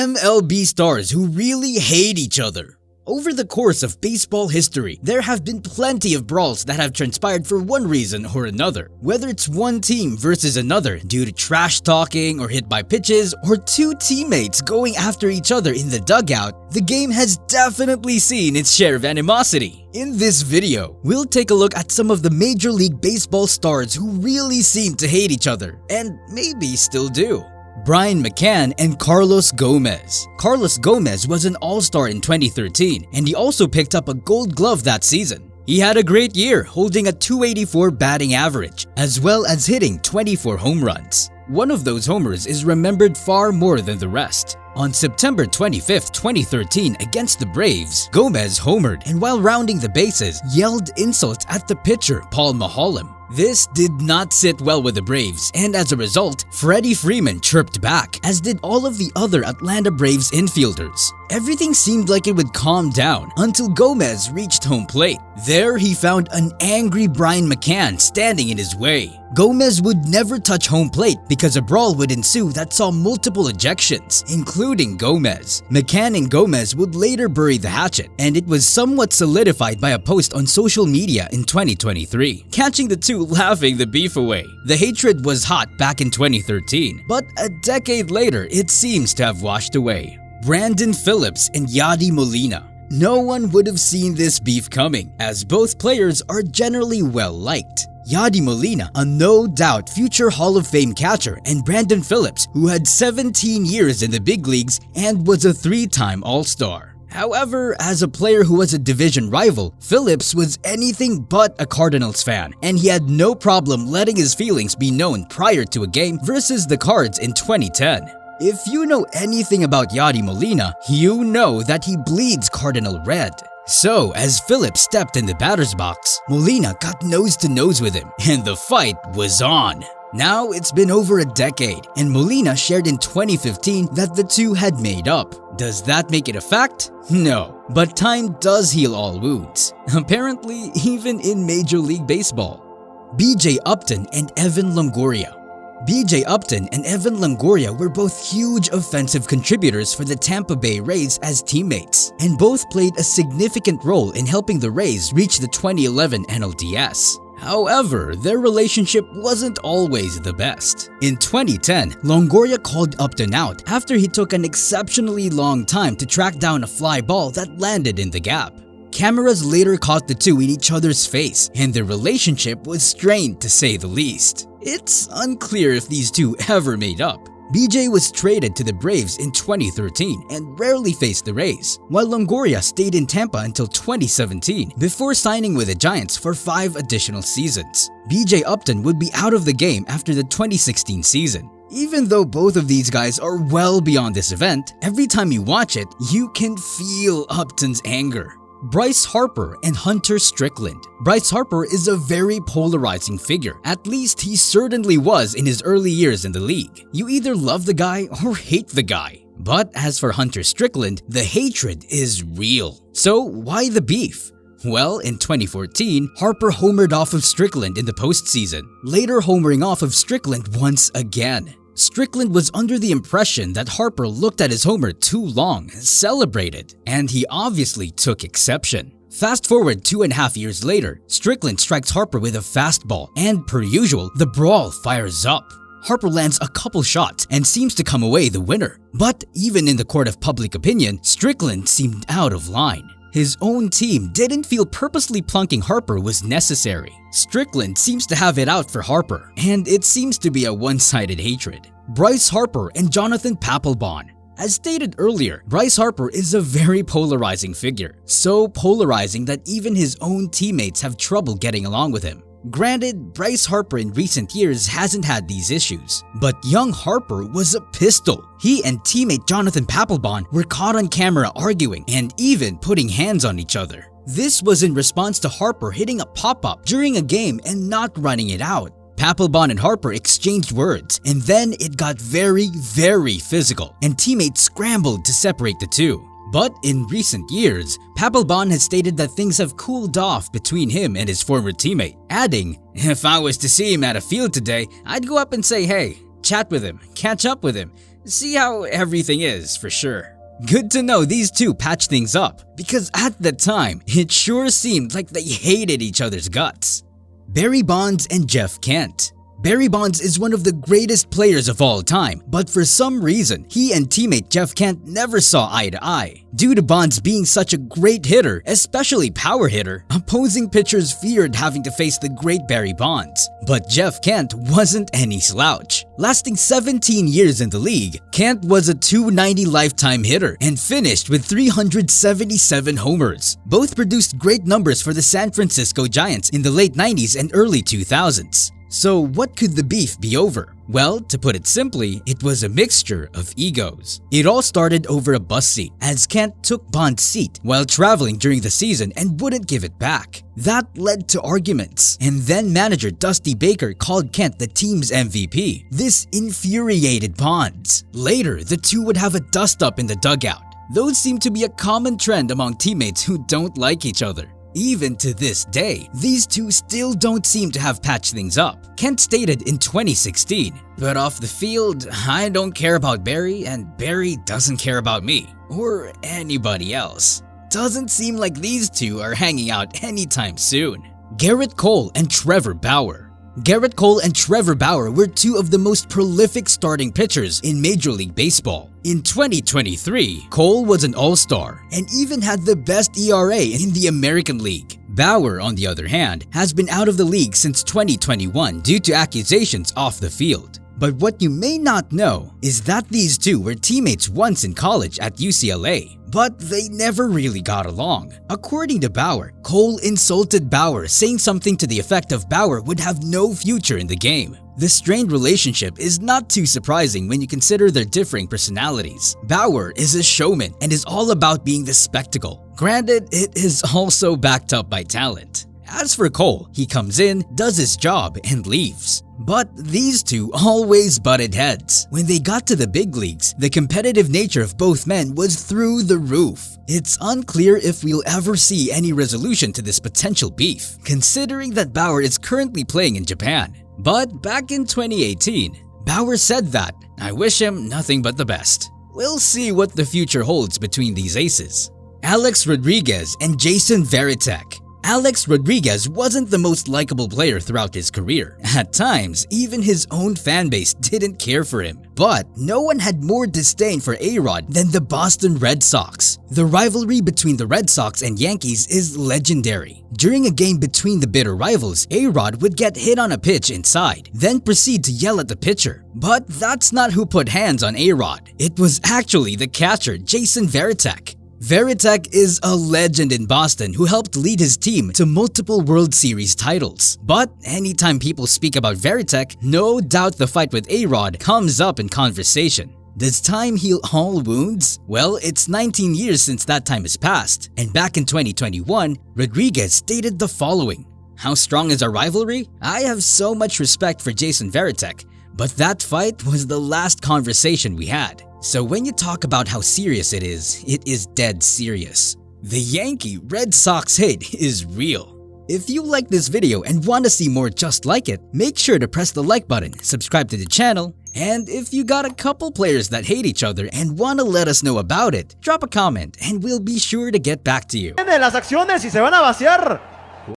MLB stars who really hate each other. Over the course of baseball history, there have been plenty of brawls that have transpired for one reason or another. Whether it's one team versus another due to trash talking or hit by pitches, or two teammates going after each other in the dugout, the game has definitely seen its share of animosity. In this video, we'll take a look at some of the Major League Baseball stars who really seem to hate each other, and maybe still do. Brian McCann and Carlos Gomez. Carlos Gomez was an all-star in 2013, and he also picked up a Gold Glove that season. He had a great year, holding a .284 batting average, as well as hitting 24 home runs. One of those homers is remembered far more than the rest. On September 25, 2013 against the Braves, Gomez homered and while rounding the bases, yelled insults at the pitcher Paul Maholm. This did not sit well with the Braves, and as a result, Freddie Freeman chirped back, as did all of the other Atlanta Braves infielders. Everything seemed like it would calm down until Gomez reached home plate. There he found an angry Brian McCann standing in his way. Gomez would never touch home plate because a brawl would ensue that saw multiple ejections, including Gomez. McCann and Gomez would later bury the hatchet, and it was somewhat solidified by a post on social media in 2023, catching the two laughing the beef away. The hatred was hot back in 2013, but a decade later it seems to have washed away. Brandon Phillips and Yadi Molina. No one would have seen this beef coming, as both players are generally well liked. Yadi Molina, a no-doubt future Hall of Fame catcher, and Brandon Phillips, who had 17 years in the big leagues and was a three-time All-Star. However, as a player who was a division rival, Phillips was anything but a Cardinals fan, and he had no problem letting his feelings be known prior to a game versus the Cards in 2010. If you know anything about Yadi Molina, you know that he bleeds Cardinal red. So, as Phillips stepped in the batter's box, Molina got nose-to-nose with him, and the fight was on. Now it's been over a decade, and Molina shared in 2015 that the two had made up. Does that make it a fact? No, but time does heal all wounds. Apparently, even in Major League Baseball. B.J. Upton and Evan Longoria. B.J. Upton and Evan Longoria were both huge offensive contributors for the Tampa Bay Rays as teammates, and both played a significant role in helping the Rays reach the 2011 NLDS. However, their relationship wasn't always the best. In 2010, Longoria called Upton out after he took an exceptionally long time to track down a fly ball that landed in the gap. Cameras later caught the two in each other's face, and their relationship was strained to say the least. It's unclear if these two ever made up. BJ was traded to the Braves in 2013 and rarely faced the Rays, while Longoria stayed in Tampa until 2017 before signing with the Giants for 5 additional seasons. BJ Upton would be out of the game after the 2016 season. Even though both of these guys are well beyond this event, every time you watch it, you can feel Upton's anger. Bryce Harper and Hunter Strickland. Bryce Harper is a very polarizing figure. At least he certainly was in his early years in the league. You either love the guy or hate the guy. But as for Hunter Strickland, the hatred is real. So why the beef? Well, in 2014, Harper homered off of Strickland in the postseason, later homering off of Strickland once again. Strickland was under the impression that Harper looked at his homer too long, celebrated, and he obviously took exception. Fast forward 2.5 years later, Strickland strikes Harper with a fastball, and per usual, the brawl fires up. Harper lands a couple shots and seems to come away the winner. But even in the court of public opinion, Strickland seemed out of line. His own team didn't feel purposely plunking Harper was necessary. Strickland seems to have it out for Harper, and it seems to be a one-sided hatred. Bryce Harper and Jonathan Papelbon. As stated earlier, Bryce Harper is a very polarizing figure. So polarizing that even his own teammates have trouble getting along with him. Granted, Bryce Harper in recent years hasn't had these issues, but young Harper was a pistol. He and teammate Jonathan Papelbon were caught on camera arguing and even putting hands on each other. This was in response to Harper hitting a pop-up during a game and not running it out. Papelbon and Harper exchanged words, and then it got very physical, and teammates scrambled to separate the two. But in recent years, Papelbon has stated that things have cooled off between him and his former teammate, adding, "If I was to see him at a field today, I'd go up and say hey, chat with him, catch up with him, See how everything is for sure. Good to know these two patched things up, because at the time, it sure seemed like they hated each other's guts. Barry Bonds and Jeff Kent. Barry Bonds is one of the greatest players of all time, but for some reason, he and teammate Jeff Kent never saw eye to eye. Due to Bonds being such a great hitter, especially power hitter, opposing pitchers feared having to face the great Barry Bonds. But Jeff Kent wasn't any slouch. Lasting 17 years in the league, Kent was a .290 lifetime hitter and finished with 377 homers. Both produced great numbers for the San Francisco Giants in the late 90s and early 2000s. So what could the beef be over? Well, to put it simply, it was a mixture of egos. It all started over a bus seat, as Kent took Bonds' seat while traveling during the season and wouldn't give it back. That led to arguments, and then manager Dusty Baker called Kent the team's MVP. This infuriated Bonds. Later, the two would have a dust-up in the dugout. Those seem to be a common trend among teammates who don't like each other. Even to this day, these two still don't seem to have patched things up. Kent stated in 2016, "But off the field, I don't care about Barry and Barry doesn't care about me, or anybody else." Doesn't seem like these two are hanging out anytime soon. Garrett Cole and Trevor Bauer. Garrett Cole and Trevor Bauer were two of the most prolific starting pitchers in Major League Baseball. In 2023, Cole was an all-star and even had the best ERA in the American League. Bauer, on the other hand, has been out of the league since 2021 due to accusations off the field. But what you may not know is that these two were teammates once in college at UCLA, but they never really got along. According to Bauer, Cole insulted Bauer, saying something to the effect of Bauer would have no future in the game. The strained relationship is not too surprising when you consider their differing personalities. Bauer is a showman and is all about being the spectacle. Granted, it is also backed up by talent. As for Cole, he comes in, does his job, and leaves. But these two always butted heads. When they got to the big leagues, the competitive nature of both men was through the roof. It's unclear if we'll ever see any resolution to this potential beef, considering that Bauer is currently playing in Japan. But back in 2018, Bauer said that, "I wish him nothing but the best." We'll see what the future holds between these aces. Alex Rodriguez and Jason Varitek. Alex Rodriguez wasn't the most likable player throughout his career. At times, even his own fanbase didn't care for him. But no one had more disdain for A-Rod than the Boston Red Sox. The rivalry between the Red Sox and Yankees is legendary. During a game between the bitter rivals, A-Rod would get hit on a pitch inside, then proceed to yell at the pitcher. But that's not who put hands on A-Rod. It was actually the catcher, Jason Varitek. Varitek is a legend in Boston who helped lead his team to multiple World Series titles. But anytime people speak about Varitek, no doubt the fight with A-Rod comes up in conversation. Does time heal all wounds? Well, it's 19 years since that time has passed. And back in 2021, Rodriguez stated the following: "How strong is our rivalry? I have so much respect for Jason Varitek, but that fight was the last conversation we had. So when you talk about how serious it is dead serious. The Yankee-Red Sox hate is real." If you like this video and want to see more just like it, make sure to press the like button, subscribe to the channel, and if you got a couple players that hate each other and want to let us know about it, drop a comment and we'll be sure to get back to you. Las acciones y se van a vaciar